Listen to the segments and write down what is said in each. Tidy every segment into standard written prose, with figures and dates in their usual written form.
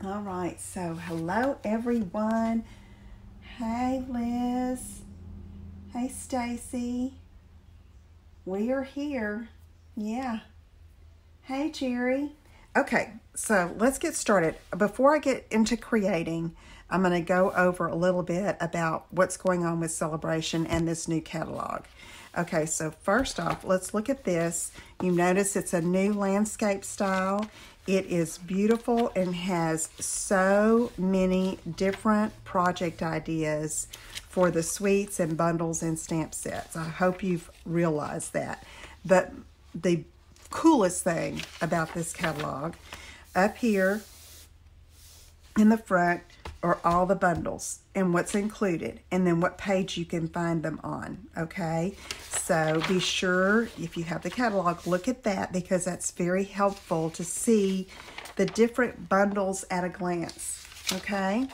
All right, so hello everyone. Hey Liz. Hey Stacy. We are here. Yeah. Hey Jerry. Okay, so let's get started. Before I get into creating, I'm going to go over a little bit about what's going on with Celebration and this new catalog. Okay, so first off, let's look at this. You notice it's a new landscape style. It is beautiful and has so many different project ideas for the suites and bundles and stamp sets. I hope you've realized that. But the coolest thing about this catalog, up here in the front are all the bundles and what's included, and then what page you can find them on. Okay, so be sure, if you have the catalog, look at that, because that's very helpful to see the different bundles at a glance. Okay,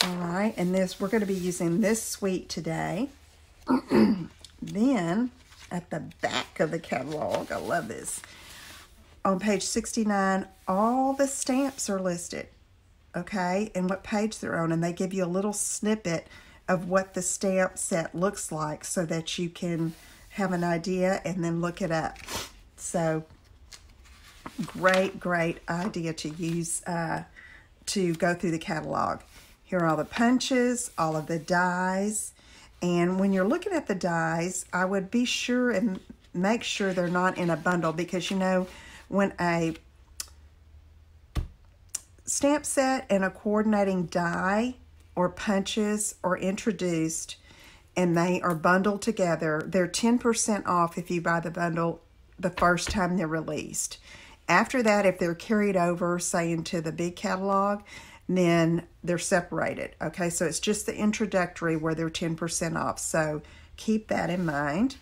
all right, and we're going to be using this suite today. Then at the back of the catalog, I love this, on page 69, all the stamps are listed. Okay, and what page they're on, and they give you a little snippet of what the stamp set looks like so that you can have an idea and then look it up. So great idea to use to go through the catalog. Here are all the punches, all of the dies, and when you're looking at the dies, I would be sure and make sure they're not in a bundle, because you know, when a stamp set and a coordinating die or punches are introduced and they are bundled together, they're 10% off if you buy the bundle the first time they're released. After that, if they're carried over, say, into the big catalog, then they're separated. Okay, so it's just the introductory where they're 10% off. So keep that in mind.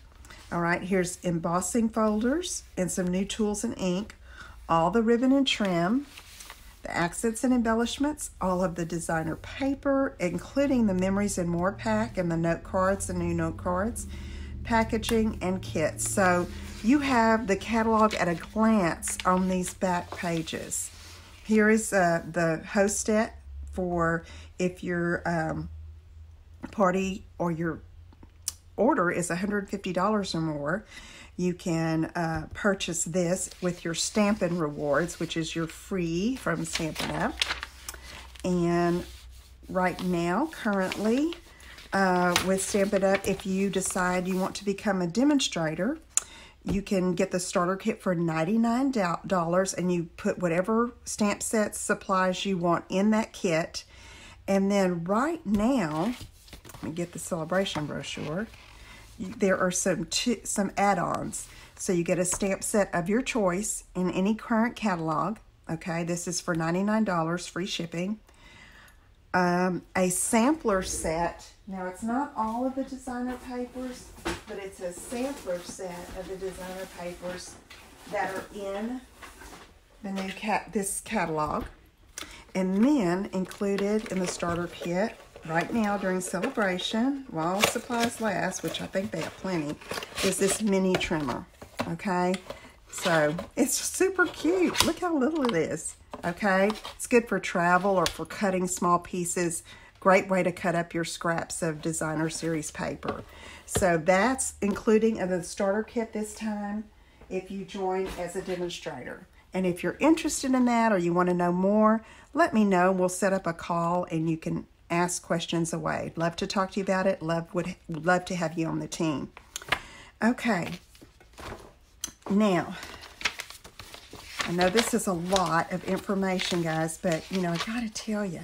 All right, here's embossing folders and some new tools and ink, all the ribbon and trim, the accents and embellishments, all of the designer paper, including the Memories and More pack and the note cards, the new note cards, packaging, and kits. So you have the catalog at a glance on these back pages. Here is the host set for if your party or your order is $150 or more. You can purchase this with your Stampin rewards, which is your free from Stampin' Up. And right now, currently, with Stampin' Up, if you decide you want to become a demonstrator, you can get the starter kit for $99, and you put whatever stamp sets, supplies you want in that kit. And then right now, let me get the Celebration brochure. There are some add-ons. So you get a stamp set of your choice in any current catalog. Okay, this is for $99, free shipping. A sampler set. Now, it's not all of the designer papers, but it's a sampler set of the designer papers that are in the new this catalog. And then included in the starter kit right now during Celebration, while supplies last, which I think they have plenty, is this mini trimmer. Okay, so it's super cute. Look how little it is. Okay, it's good for travel or for cutting small pieces. Great way to cut up your scraps of designer series paper. So that's including in the starter kit this time if you join as a demonstrator. And if you're interested in that or you want to know more, let me know. We'll set up a call and you can ask questions away. Love to talk to you about it. Would love to have you on the team. Okay. Now, I know this is a lot of information, guys, but, you know, I got to tell you.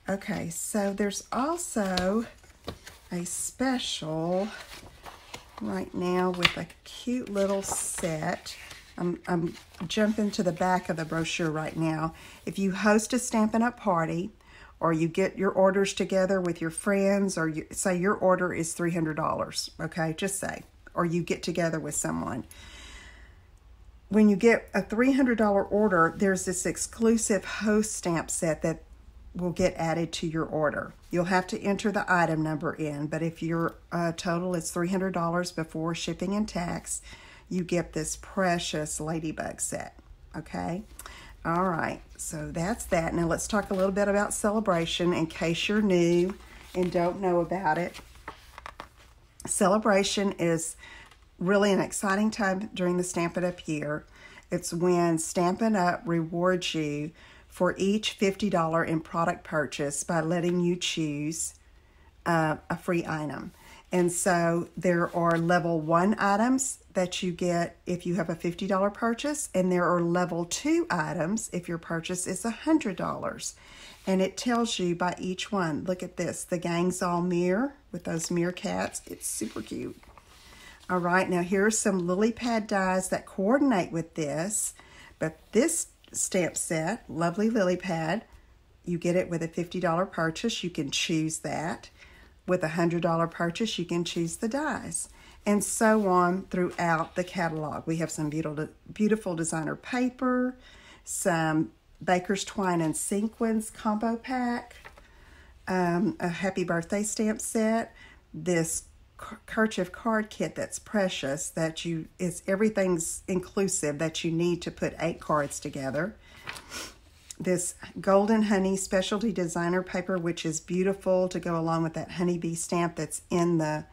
Okay, so there's also a special right now with a cute little set. I'm jumping to the back of the brochure right now. If you host a Stampin' Up! Party, or you get your orders together with your friends, or say your order is $300, okay, just say, or you get together with someone. When you get a $300 order, there's this exclusive host stamp set that will get added to your order. You'll have to enter the item number in, but if your total is $300 before shipping and tax, you get this precious ladybug set, okay? All right, so that's that. Now let's talk a little bit about Celebration in case you're new and don't know about it. Celebration is really an exciting time during the Stampin' Up! Year. It's when Stampin' Up! Rewards you for each $50 in product purchase by letting you choose a free item. And so there are level 1 items that you get if you have a $50 purchase, and there are level 2 items if your purchase is $100. And it tells you by each one. Look at this, the Gang's All Mirror with those mirror cats. It's super cute. All right, now here's some lily pad dies that coordinate with this, but this stamp set, lovely lily pad, you get it with a $50 purchase. You can choose that. With a $100 purchase, you can choose the dies, and so on throughout the catalog. We have some beautiful designer paper, some Baker's Twine and Sequins combo pack, a happy birthday stamp set, this kerchief card kit that's precious, that everything's inclusive that you need to put 8 cards together. This Golden Honey specialty designer paper, which is beautiful to go along with that honeybee stamp that's in the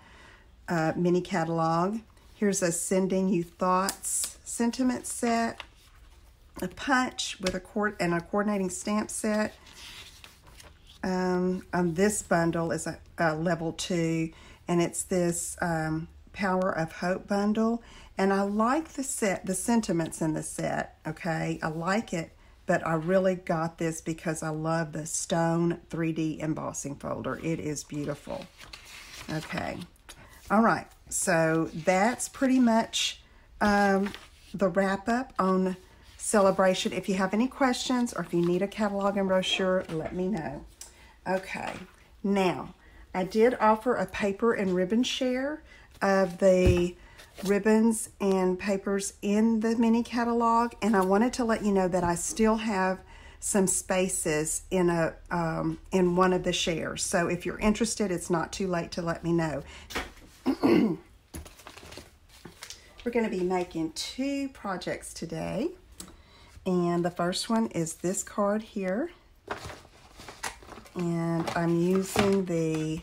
mini catalog. Here's a Sending You Thoughts sentiment set, a punch with a coordinating stamp set. This bundle is a level 2, and it's this Power of Hope bundle. And I like the sentiments in the set, okay? I like it. But I really got this because I love the stone 3D embossing folder. It is beautiful. Okay. All right. So that's pretty much the wrap-up on Celebration. If you have any questions or if you need a catalog and brochure, let me know. Okay. Now, I did offer a paper and ribbon share of the ribbons and papers in the mini catalog, and I wanted to let you know that I still have some spaces in one of the shares. So if you're interested, it's not too late to let me know. We're going to be making 2 projects today, and the first one is this card here, and I'm using the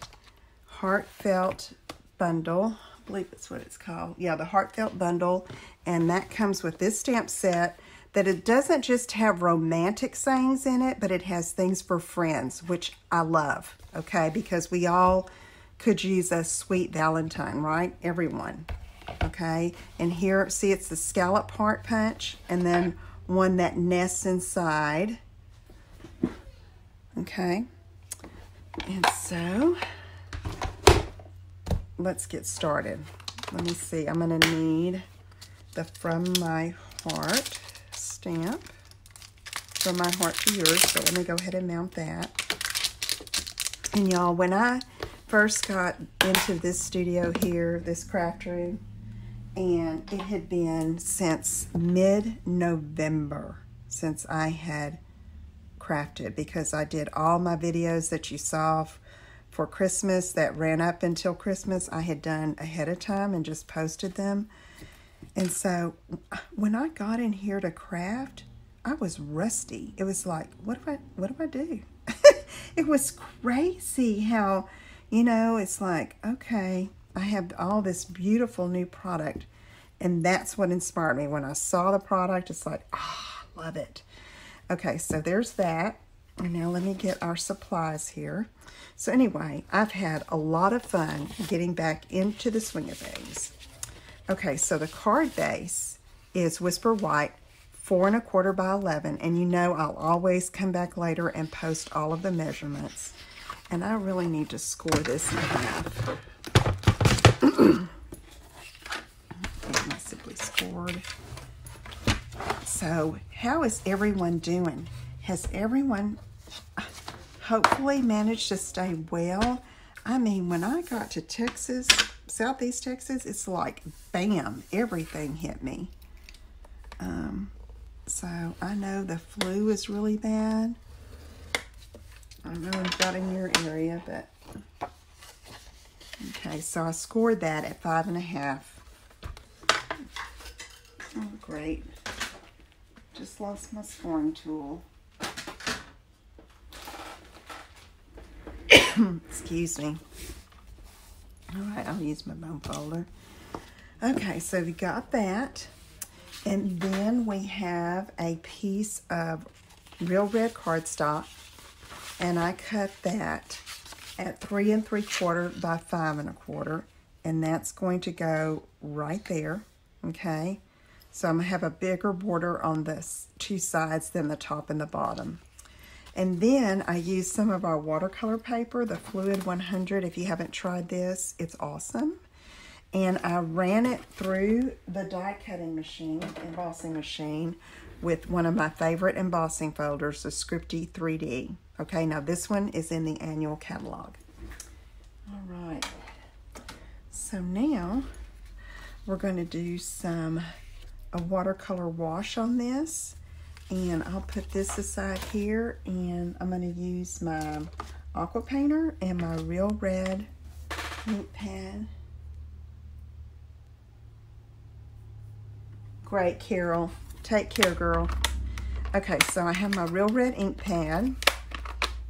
Heartfelt bundle. I believe that's what it's called. Yeah, the Heartfelt bundle, and that comes with this stamp set that it doesn't just have romantic sayings in it, but it has things for friends, which I love, okay, because we all could use a sweet Valentine, right? Everyone, okay? And here, see, it's the scallop heart punch, and then one that nests inside, okay? And so let's get started. Let me see. I'm going to need the From My Heart stamp. From My Heart to Yours. So let me go ahead and mount that. And y'all, when I first got into this studio here, this craft room, and it had been since mid-November since I had crafted, because I did all my videos that you saw for Christmas that ran up until Christmas. I had done ahead of time and just posted them. And so when I got in here to craft, I was rusty. It was like, what do I do? It was crazy how, you know, it's like, okay, I have all this beautiful new product, and that's what inspired me. When I saw the product, it's like, ah, oh, love it. Okay, so there's that. And now let me get our supplies here. So anyway, I've had a lot of fun getting back into the swing of things. Okay, so the card base is Whisper White, 4 1/4 by 11, and you know I'll always come back later and post all of the measurements. And I really need to score this in half. Get my Simply Scored. So, how is everyone doing? Has everyone hopefully managed to stay well? I mean, when I got to Texas, Southeast Texas, it's like, bam, everything hit me. So, I know the flu is really bad. I don't know about in your area, but... Okay, so I scored that at 5 1/2. Oh, great. Just lost my scoring tool. Excuse me. All right, I'll use my bone folder. Okay, so we got that. And then we have a piece of real red cardstock. And I cut that at 3 3/4 by 5 1/4. And that's going to go right there, okay? So I'm going to have a bigger border on the two sides than the top and the bottom. And then I used some of our watercolor paper, the Fluid 100. If you haven't tried this, it's awesome. And I ran it through the die cutting machine, embossing machine, with one of my favorite embossing folders, the Scripty 3D. Okay, now this one is in the annual catalog. All right. So now we're going to do a watercolor wash on this, and I'll put this aside here, and I'm going to use my aqua painter and my real red ink pad. Great, Carol. Take care, girl. Okay, so I have my real red ink pad,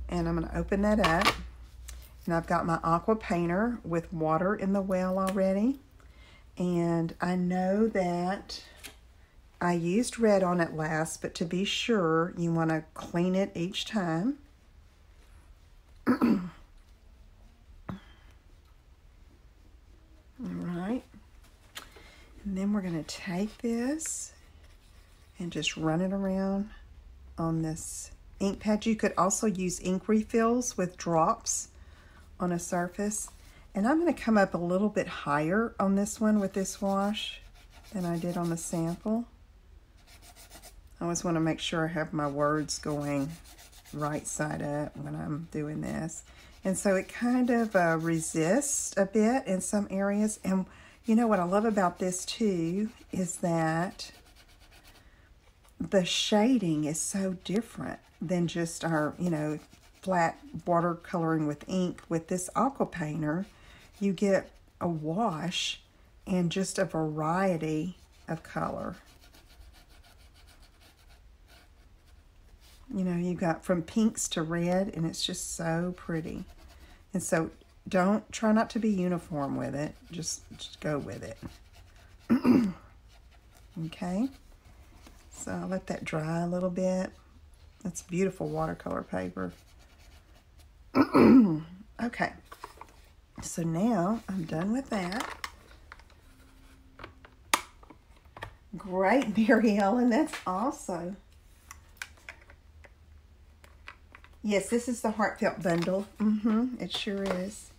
and I'm going to open that up. And I've got my aqua painter with water in the well already. And I know that I used red on it last, but to be sure, you want to clean it each time. All right. And then we're going to take this and just run it around on this ink pad. You could also use ink refills with drops on a surface. And I'm going to come up a little bit higher on this one with this wash than I did on the sample. I always want to make sure I have my words going right side up when I'm doing this. And so it kind of resists a bit in some areas. And you know what I love about this too is that the shading is so different than just our, flat watercoloring with ink. With this aqua painter, you get a wash and just a variety of color. You got from pinks to red, and it's just so pretty. And so try not to be uniform with it. Just go with it. Okay. So I'll let that dry a little bit. That's beautiful watercolor paper. Okay. So now I'm done with that. Great, Mary Ellen. That's awesome. Yes, this is the Heartfelt bundle. It sure is.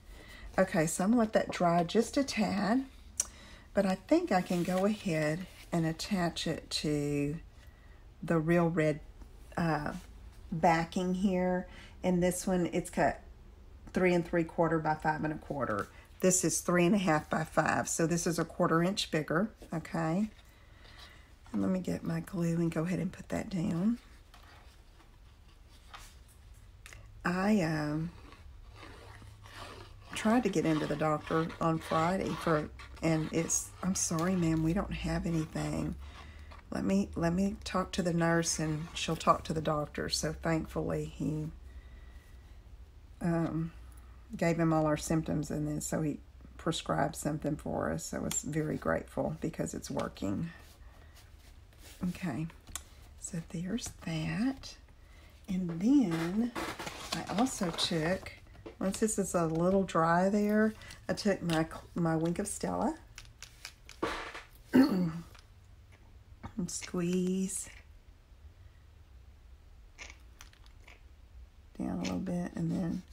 Okay, so I'm going to let that dry just a tad. But I think I can go ahead and attach it to the real red backing here. And this one, it's cut 3 3/4 by 5 1/4. This is 3 1/2 by 5. So this is a 1/4 inch bigger. Okay. And let me get my glue and go ahead and put that down. I tried to get into the doctor on Friday and I'm sorry, ma'am, we don't have anything. Let me talk to the nurse and she'll talk to the doctor. So thankfully he gave him all our symptoms, and then so he prescribed something for us. I was very grateful because it's working. Okay, so there's that. And then I also took, once this is a little dry there, I took my Wink of Stella and squeeze down a little bit, and then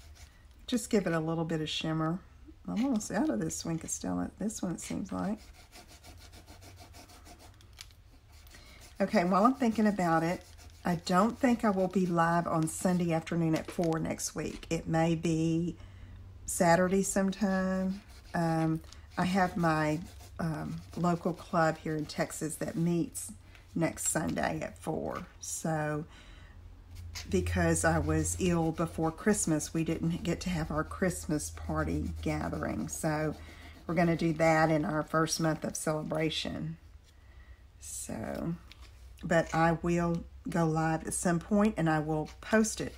just give it a little bit of shimmer. I'm almost out of this Wink of Stella. This one, it seems like. Okay, while I'm thinking about it, I don't think I will be live on Sunday afternoon at 4 next week. It may be Saturday sometime. I have my local club here in Texas that meets next Sunday at 4. So because I was ill before Christmas, we didn't get to have our Christmas party gathering. So we're going to do that in our first month of celebration. So but I will go live at some point, and I will post it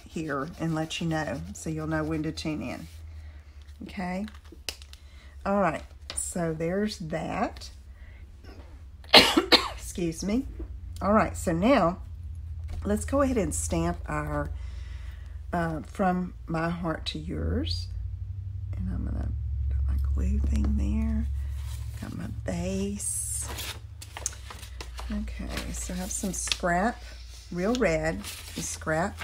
here and let you know, so you'll know when to tune in. Okay? All right, so there's that. Excuse me. All right, so now let's go ahead and stamp our From My Heart to Yours. And I'm gonna put my glue thing there. Got my base. Okay, so I have some scrap, real red, the scrap,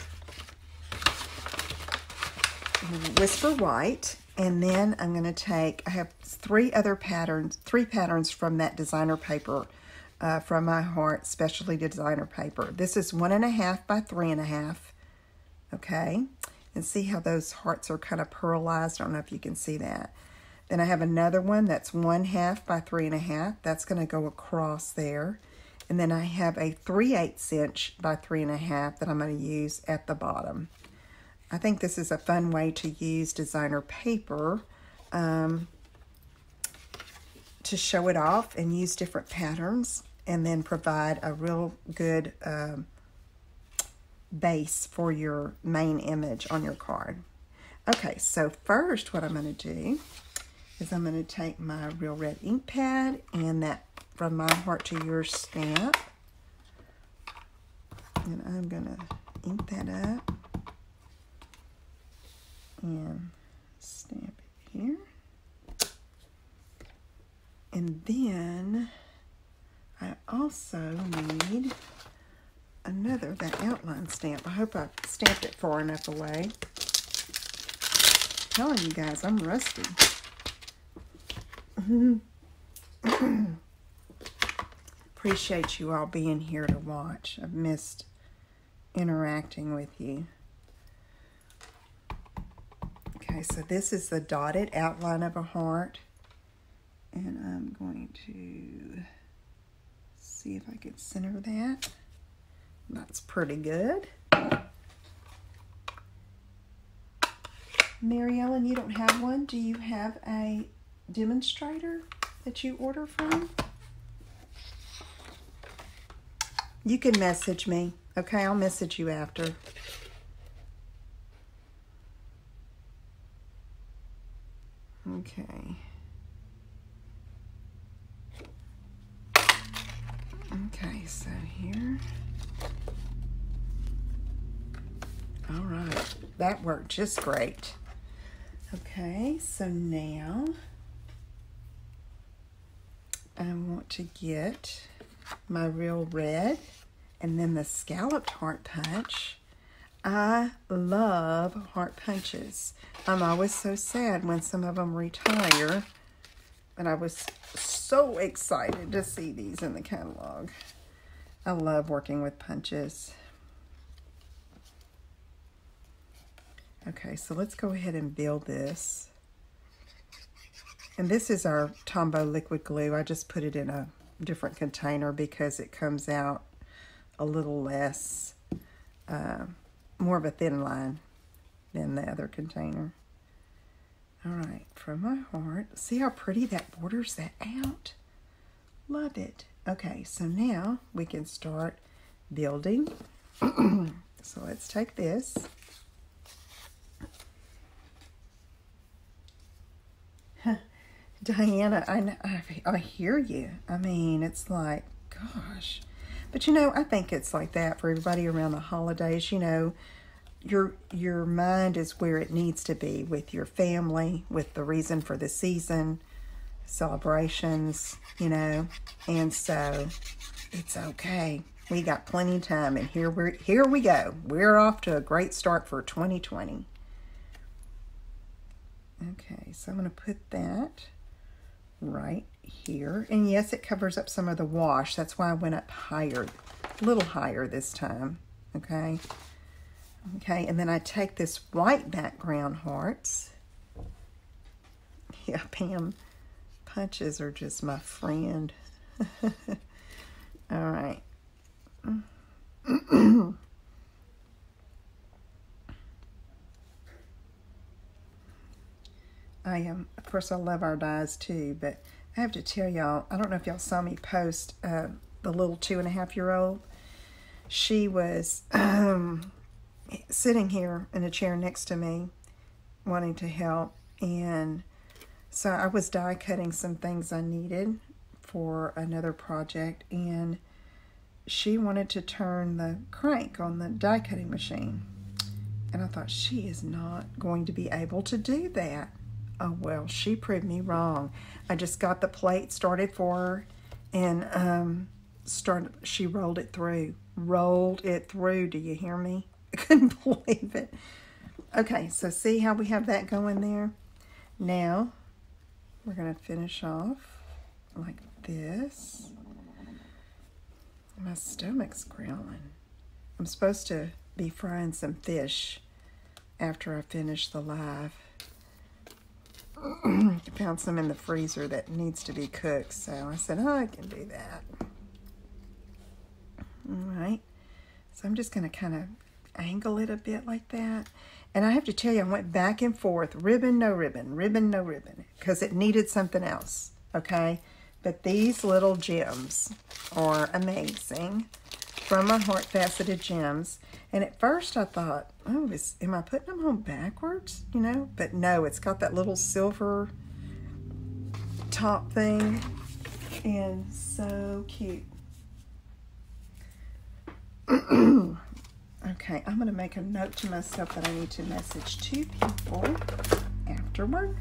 Whisper White, and then I'm gonna take, I have three patterns from that designer paper, From My Heart Specialty Designer Paper. This is 1.5 by 3.5, okay? And see how those hearts are kind of pearlized? I don't know if you can see that. Then I have another one that's 1/2 by 3.5. That's going to go across there. And then I have a 3/8 inch by 3.5 that I'm going to use at the bottom. I think this is a fun way to use designer paper to show it off and use different patterns, and then provide a real good base for your main image on your card. Okay, so first what I'm going to do is I'm going to take my real red ink pad and that From My Heart to Yours stamp, and I'm going to ink that up and stamp it here. And then I also need that outline stamp. I hope I stamped it far enough away. I'm telling you guys, I'm rusty. Appreciate you all being here to watch. I've missed interacting with you. Okay, so this is the dotted outline of a heart. And I'm going to see if I can center that. That's pretty good. Mary Ellen, you don't have one? Do you have a demonstrator that you order from? You can message me. Okay, I'll message you after. Okay. Okay, so here. All right, that worked just great. Okay, so now I want to get my real red and then the scalloped heart punch. I love heart punches. I'm always so sad when some of them retire, and I was so excited to see these in the catalog. I love working with punches. Okay, so let's go ahead and build this. And this is our Tombow liquid glue. I just put it in a different container because it comes out a little less, more of a thin line than the other container. All right, From My Heart. See how pretty that borders that out? Love it. Okay, so now we can start building. So let's take this. Diana, I hear you. I mean, it's like, gosh. But, you know, I think it's like that for everybody around the holidays. You know, your mind is where it needs to be with your family, with the reason for the season, celebrations, you know. And so it's okay. We got plenty of time, and here we go. We're off to a great start for 2020. Okay, so I'm going to put that right here. And yes, it covers up some of the wash. That's why I went up higher, a little higher this time. Okay. Okay, and then I take this white background hearts. Yeah, Pam, punches are just my friend. All right. Of course, I love our dies too, but I have to tell y'all, I don't know if y'all saw me post the little 2.5-year-old. She was sitting here in a chair next to me wanting to help, and so I was die cutting some things I needed for another project, and she wanted to turn the crank on the die cutting machine, and I thought, she is not going to be able to do that. Oh well, she proved me wrong. I just got the plate started for her, and she rolled it through. Do you hear me? I couldn't believe it. Okay, so see how we have that going there? Now we're going to finish off like this. My stomach's growling. I'm supposed to be frying some fish after I finish the live. I found some in the freezer that needs to be cooked, so I said, oh, I can do that. Alright, so I'm just going to kind of angle it a bit like that. And I have to tell you, I went back and forth, ribbon, no ribbon, ribbon, no ribbon, because it needed something else, okay? But these little gems are amazing from my Heart Faceted Gems. And at first I thought, oh, am I putting them on backwards, you know? But no, it's got that little silver top thing, and so cute. Okay, I'm going to make a note to myself that I need to message 2 people afterward.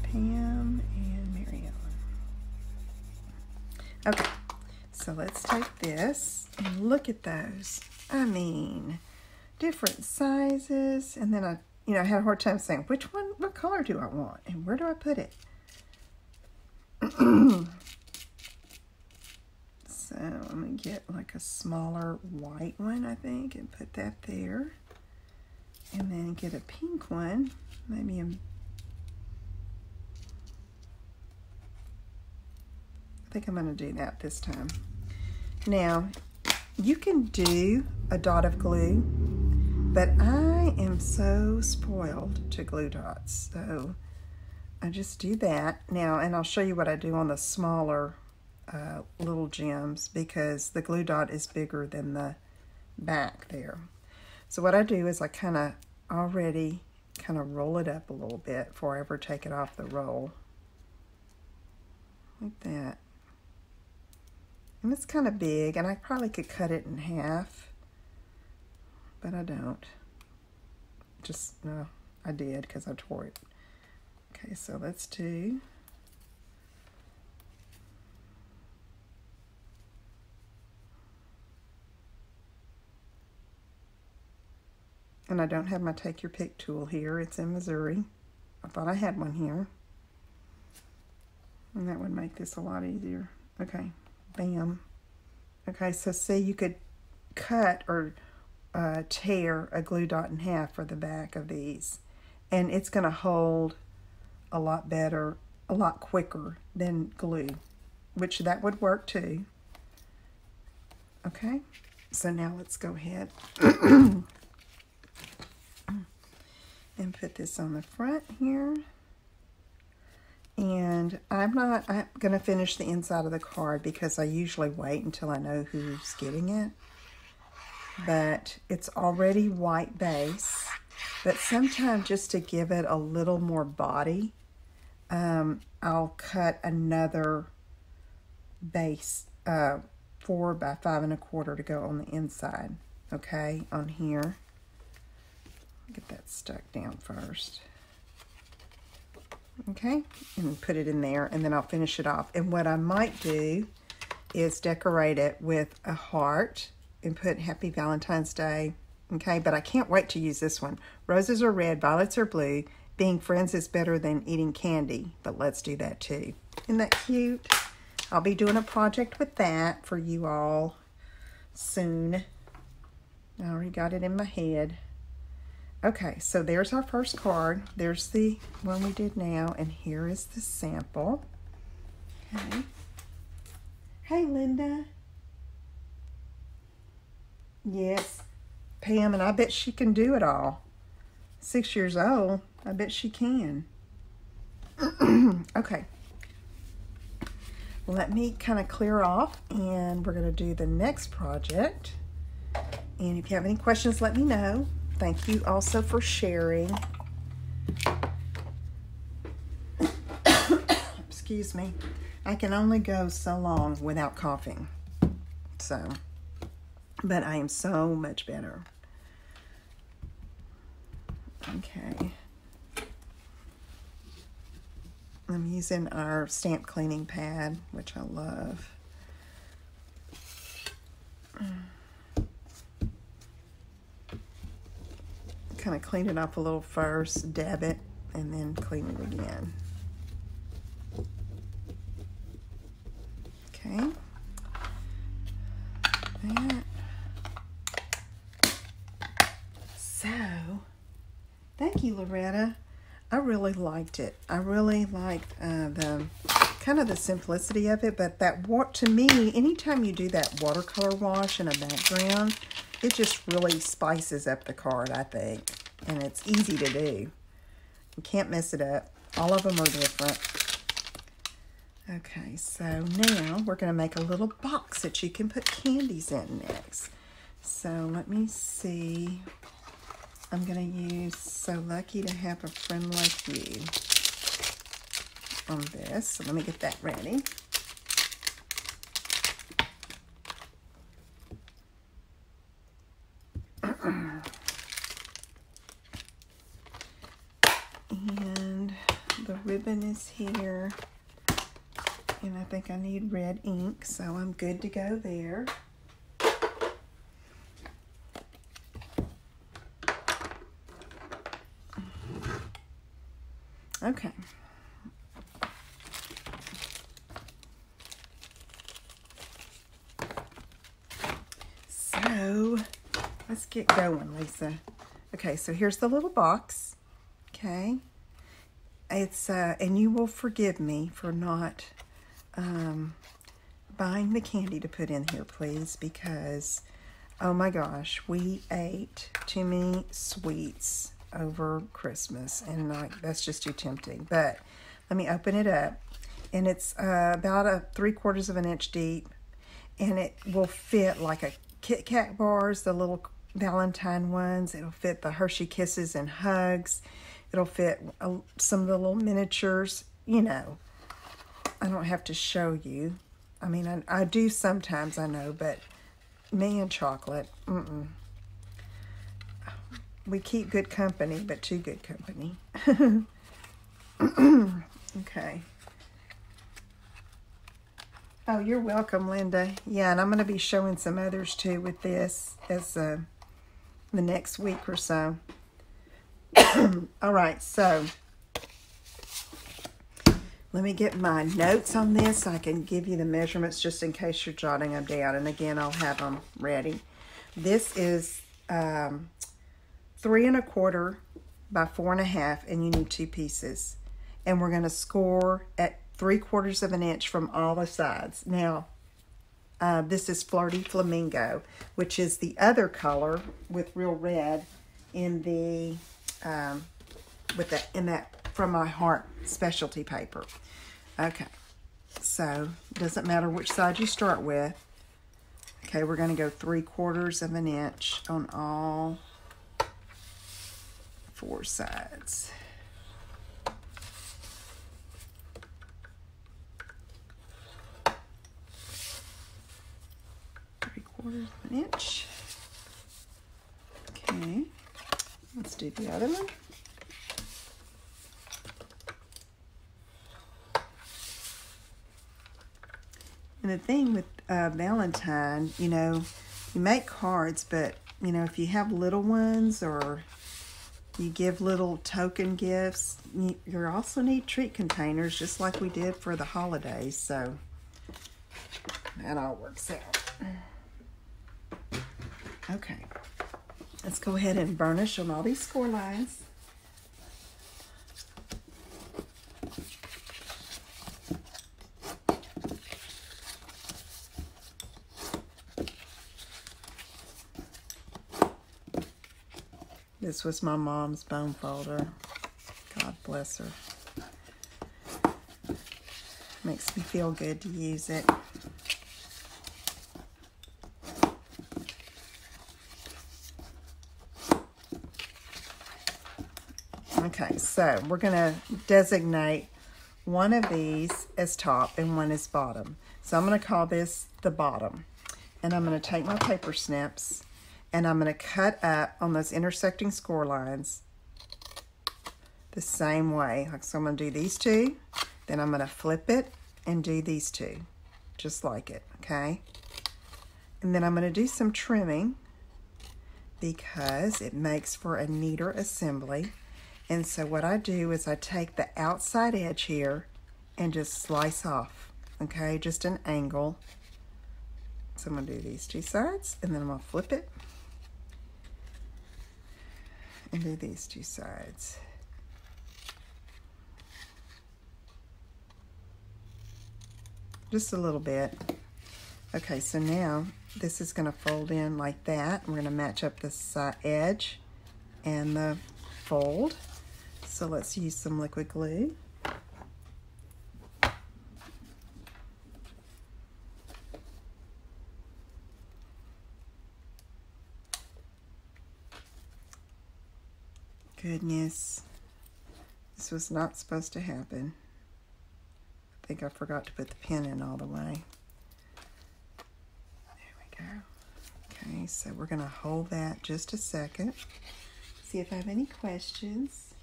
Pam and Mary Ellen. Okay, so let's take this and look at those. I mean, different sizes. And then I had a hard time saying, what color do I want? And where do I put it? So I'm going to get like a smaller white one, I think, and put that there. And then get a pink one, maybe I think I'm going to do that this time. Now, you can do a dot of glue, but I am so spoiled to glue dots. So I just do that. Now, and I'll show you what I do on the smaller little gems, because the glue dot is bigger than the back there. So what I do is I already roll it up a little bit before I ever take it off the roll. Like that. And it's kind of big, and I probably could cut it in half, but I don't. No, I did because I tore it. Okay, so let's do... And I don't have my Take Your Pick tool here. It's in Missouri. I thought I had one here. And that would make this a lot easier. Okay, bam. Okay, so see, you could cut or tear a glue dot in half for the back of these. And it's going to hold a lot better, a lot quicker than glue, which that would work too. Okay, so now let's go ahead and put this on the front here. And I'm going to finish the inside of the card because I usually wait until I know who's getting it. But it's already white base. But sometimes just to give it a little more body, I'll cut another base 4 by 5 1/4 to go on the inside. Okay, on here. Get that stuck down first. Okay, and put it in there, and then I'll finish it off. And what I might do is decorate it with a heart and put Happy Valentine's Day. Okay, but I can't wait to use this one. Roses are red, violets are blue. Being friends is better than eating candy, but let's do that too. Isn't that cute? I'll be doing a project with that for you all soon. I already got it in my head. Okay, so there's our first card. There's the one we did now, and here is the sample. Okay. Hey, Linda. Yes, Pam, and I bet she can do it all. 6 years old, I bet she can. Okay. let me kind of clear off, and we're going to do the next project. And if you have any questions, let me know. Thank you also for sharing. Excuse me. I can only go so long without coughing. So, but I am so much better. Okay. I'm using our stamp cleaning pad, which I love. Kind of clean it up a little first, dab it, and then clean it again. Okay. That. So, thank you, Loretta. I really liked it. I really liked the kind of the simplicity of it, but that to me, anytime you do that watercolor wash in a background, it just really spices up the card, I think, and it's easy to do. You can't mess it up. All of them are different. Okay, so now we're going to make a little box that you can put candies in next. So let me see. I'm going to use So Lucky to Have a Friend Like You on this. So let me get that ready. And the ribbon is here. And I think I need red ink, so I'm good to go there. Okay. So, let's get going, Lisa. Okay, so here's the little box. Okay. It's, and you will forgive me for not buying the candy to put in here, please, because, oh my gosh, we ate too many sweets over Christmas, and like that's just too tempting. But let me open it up, and it's about 3/4 of an inch deep, and it will fit like a Kit Kat bars, the little Valentine ones. It'll fit the Hershey Kisses and Hugs. It'll fit some of the little miniatures. You know, I don't have to show you. I mean, I do sometimes, I know, but me and chocolate, we keep good company, but too good company. Okay. Oh, you're welcome, Linda. Yeah, and I'm going to be showing some others too with this as the next week or so. All right, so let me get my notes on this so I can give you the measurements just in case you're jotting them down. And again, I'll have them ready. This is 3 1/4 by 4 1/2, and you need 2 pieces. And we're going to score at 3/4 of an inch from all the sides. Now, this is Flirty Flamingo, which is the other color with real red in the in that From My Heart specialty paper. Okay, so it doesn't matter which side you start with. Okay, we're going to go 3/4 of an inch on all 4 sides. Quarter of an inch. Okay, let's do the other one. And the thing with Valentine, you know, you make cards, but, you know, if you have little ones or you give little token gifts, you also need treat containers, just like we did for the holidays. So that all works out. Okay, let's go ahead and burnish on all these score lines. This was my mom's bone folder. God bless her. Makes me feel good to use it. Okay, so we're going to designate one of these as top and one as bottom. So I'm going to call this the bottom. And I'm going to take my paper snips and I'm going to cut up on those intersecting score lines the same way. So I'm going to do these two, then I'm going to flip it and do these two, just like it, okay? And then I'm going to do some trimming because it makes for a neater assembly. And so what I do is I take the outside edge here and just slice off, okay? Just an angle. So I'm going to do these two sides, and then I'm going to flip it and do these two sides. Just a little bit. Okay, so now this is going to fold in like that. We're going to match up the side edge and the fold. So let's use some liquid glue. Goodness, this was not supposed to happen. I think I forgot to put the pin in all the way. There we go. Okay, so we're going to hold that just a second. See if I have any questions.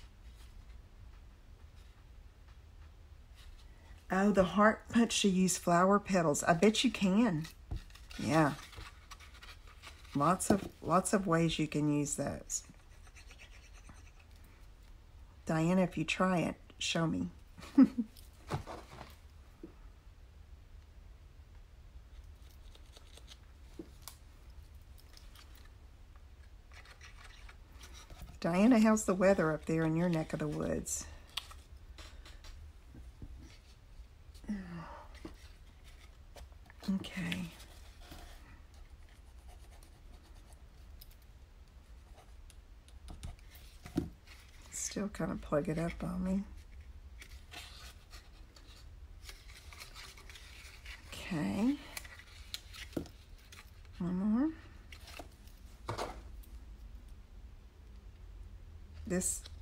Oh, the heart punch to use flower petals. I bet you can. Yeah. Lots of ways you can use those. Diana, if you try it, show me. Diana, how's the weather up there in your neck of the woods? Okay. Still kind of plug it up on me. Okay. One more.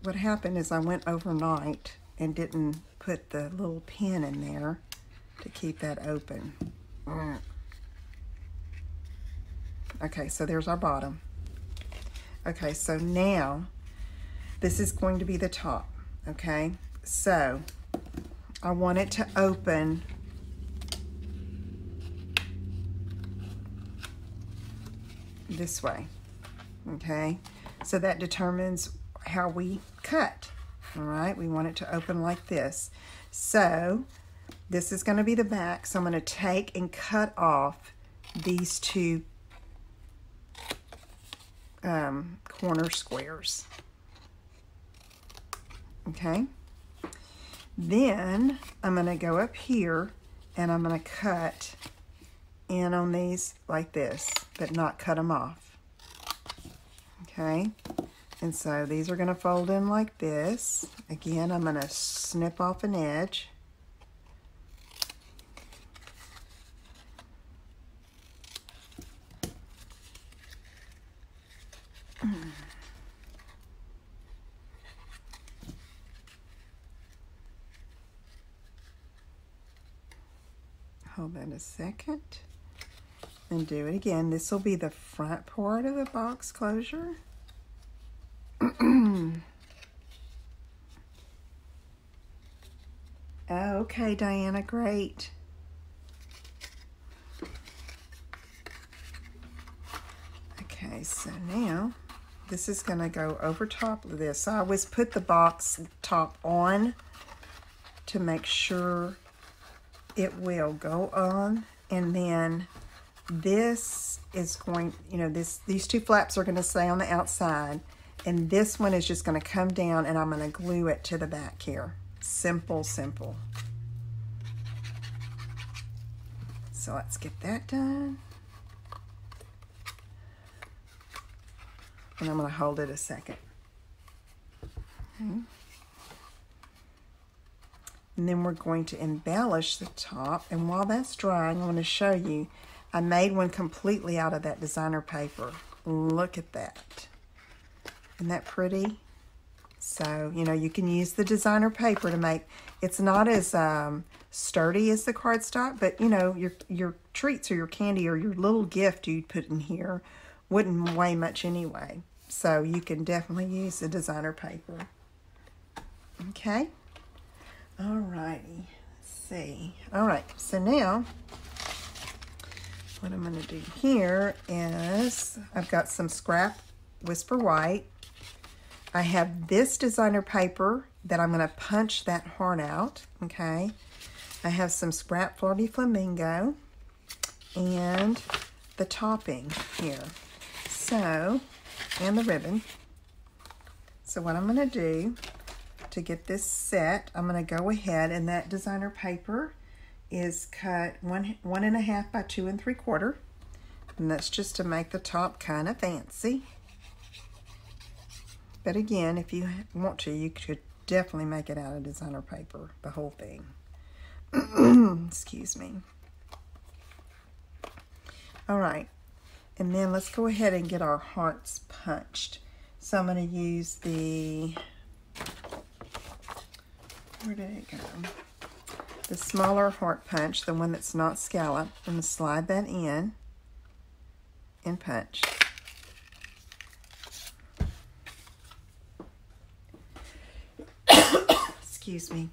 What happened is I went overnight and didn't put the little pin in there to keep that open. Okay, so there's our bottom. Okay, so now this is going to be the top, okay? So I want it to open this way, okay? So that determines how we cut, all right? We want it to open like this. So this is going to be the back, so I'm going to take and cut off these two corner squares. Okay, then I'm going to go up here and I'm going to cut in on these like this, but not cut them off. Okay, and so these are going to fold in like this. Again, I'm going to snip off an edge. Hold that a second and do it again. This will be the front part of the box closure. Oh, okay, Diana, great. Okay, so now this is going to go over top of this. So I always put the box top on to make sure it will go on, and then this is going, you know, these two flaps are going to stay on the outside, and this one is just going to come down, and I'm going to glue it to the back here. Simple, simple. So let's get that done. And I'm going to hold it a second. Okay. And then we're going to embellish the top. And while that's drying, I'm going to show you, I made one completely out of that designer paper. Look at that. Isn't that pretty? So, you know, you can use the designer paper to make, it's not as sturdy as the cardstock, but, you know, your treats or your candy or your little gift you'd put in here wouldn't weigh much anyway. So you can definitely use the designer paper. Okay. All righty. Let's see. All right. So now, what I'm going to do here is I've got some scrap Whisper White. I have this designer paper that I'm going to punch that heart out. Okay. I have some scrap Flirty Flamingo and the topping here. So, and the ribbon. So what I'm going to do to get this set, I'm going to go ahead, and that designer paper is cut 1.5 by 2 3/4, and that's just to make the top kind of fancy. But again, if you want to, you could definitely make it out of designer paper, the whole thing. Excuse me. All right, and then let's go ahead and get our hearts punched. So I'm going to use the, where did it go? The smaller heart punch, the one that's not scalloped. I'm going to slide that in and punch. Excuse me.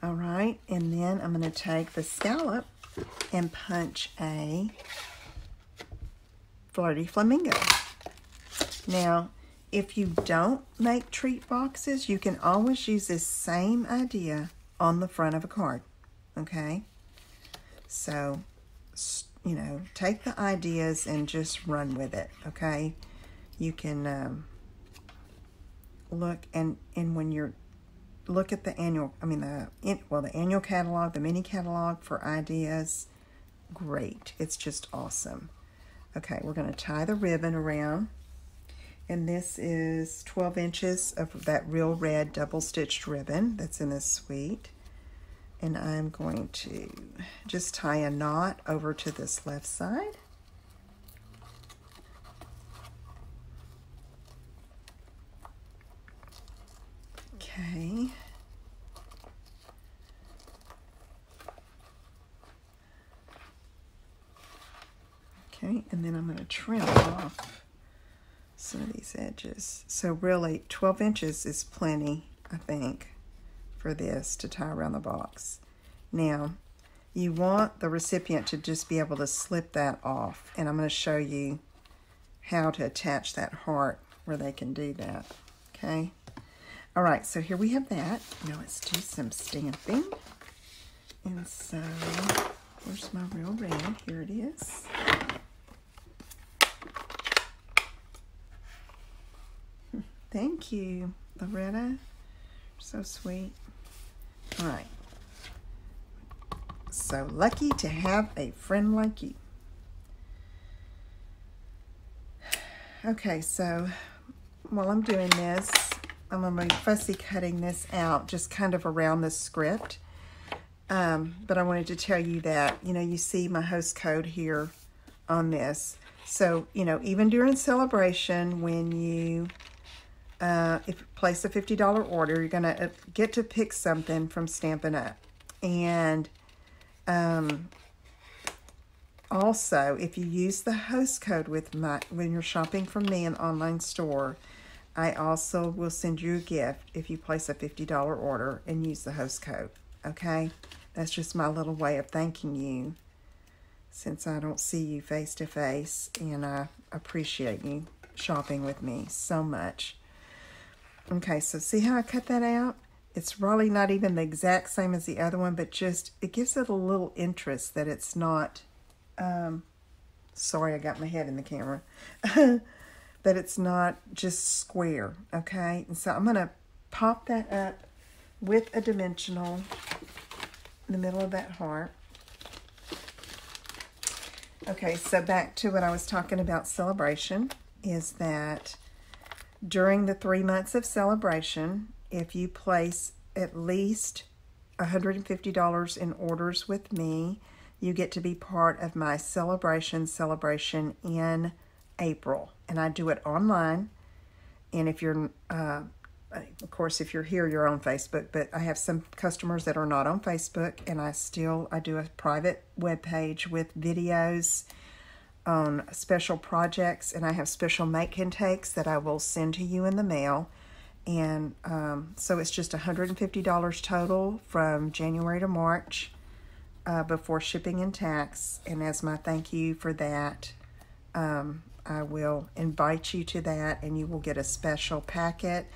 All right, and then I'm going to take the scallop and punch a Flirty Flamingo. Now, if you don't make treat boxes, you can always use this same idea on the front of a card, okay? So, you know, take the ideas and just run with it, okay? You can look, and when you're, look at the annual, the annual catalog, the mini catalog for ideas. Great. It's just awesome. Okay, we're going to tie the ribbon around. And this is 12 inches of that real red double-stitched ribbon that's in this suite. And I'm going to just tie a knot over to this left side. Okay. Okay, and then I'm going to trim off some of these edges. So really, 12 inches is plenty, I think, for this to tie around the box. Now, you want the recipient to just be able to slip that off, and I'm going to show you how to attach that heart where they can do that, okay? All right, so here we have that. Now let's do some stamping. And so, where's my real red? Here it is. Thank you, Loretta. So sweet. All right. So lucky to have a friend like you. Okay, so while I'm doing this, I'm going to be fussy cutting this out just kind of around the script. But I wanted to tell you that, you know, you see my host code here on this. So, you know, even during celebration, when you if you place a $50 order, you're going to get to pick something from Stampin' Up. And also, if you use the host code when you're shopping from me in an online store, I also will send you a gift if you place a $50 order and use the host code, okay? That's just my little way of thanking you, since I don't see you face to face, and I appreciate you shopping with me so much. Okay, so see how I cut that out? It's really not even the exact same as the other one, but just, it gives it a little interest that it's not, sorry, I got my head in the camera, that it's not just square, okay? And so I'm going to pop that up with a dimensional in the middle of that heart. Okay, so back to what I was talking about celebration, is that during the 3 months of celebration, if you place at least $150 in orders with me, you get to be part of my celebration in April. And I do it online. And if you're, of course, if you're here, you're on Facebook. But I have some customers that are not on Facebook. And I do a private web page with videos on special projects. And I have special make and takes that I will send to you in the mail. And so it's just $150 total from January to March before shipping and tax. And as my thank you for that, I will invite you to that, and you will get a special packet.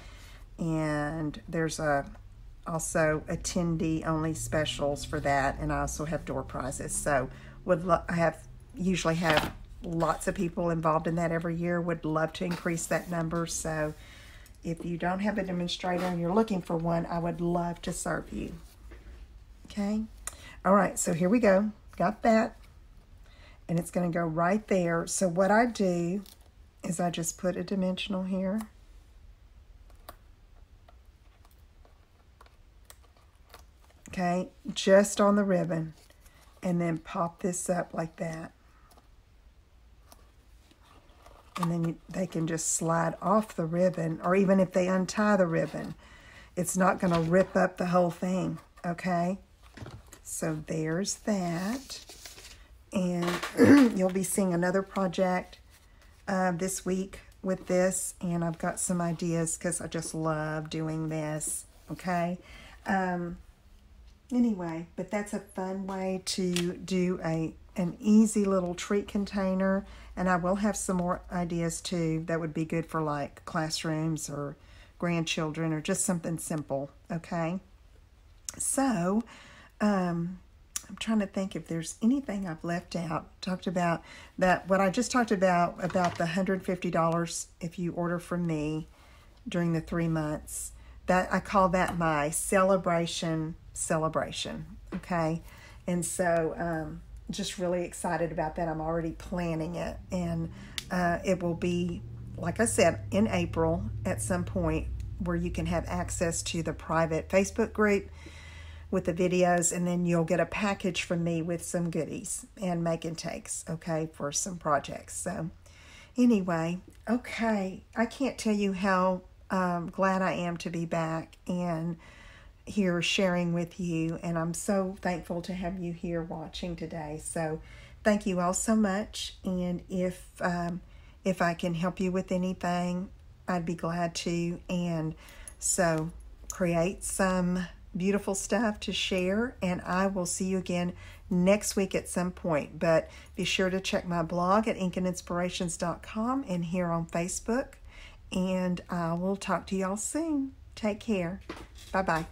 And there's also attendee only specials for that, and I also have door prizes. So usually have lots of people involved in that every year. Would love to increase that number. So if you don't have a demonstrator and you're looking for one, I would love to serve you. Okay? All right, so here we go. Got that. And it's going to go right there. So what I do is I just put a dimensional here. Okay, just on the ribbon. And then pop this up like that. And then they can just slide off the ribbon, or even if they untie the ribbon, it's not going to rip up the whole thing, okay? So there's that. And you'll be seeing another project this week with this, and I've got some ideas because I just love doing this, okay? Anyway, but that's a fun way to do an easy little treat container, and I will have some more ideas too that would be good for like classrooms or grandchildren or just something simple, okay? So, I'm trying to think if there's anything I've left out. Talked about that, what I just talked about the $150 if you order from me during the 3 months. That I call that my celebration, okay? And so just really excited about that. I'm already planning it, and it will be, like I said, in April at some point, where you can have access to the private Facebook group with the videos, and then you'll get a package from me with some goodies and make and takes, okay, for some projects. So anyway, okay, I can't tell you how glad I am to be back and here sharing with you, and I'm so thankful to have you here watching today. So thank you all so much, and if I can help you with anything, I'd be glad to. And so create some beautiful stuff to share, and I will see you again next week at some point. But be sure to check my blog at inkinspirations.com and here on Facebook, and I will talk to y'all soon. Take care. Bye-bye.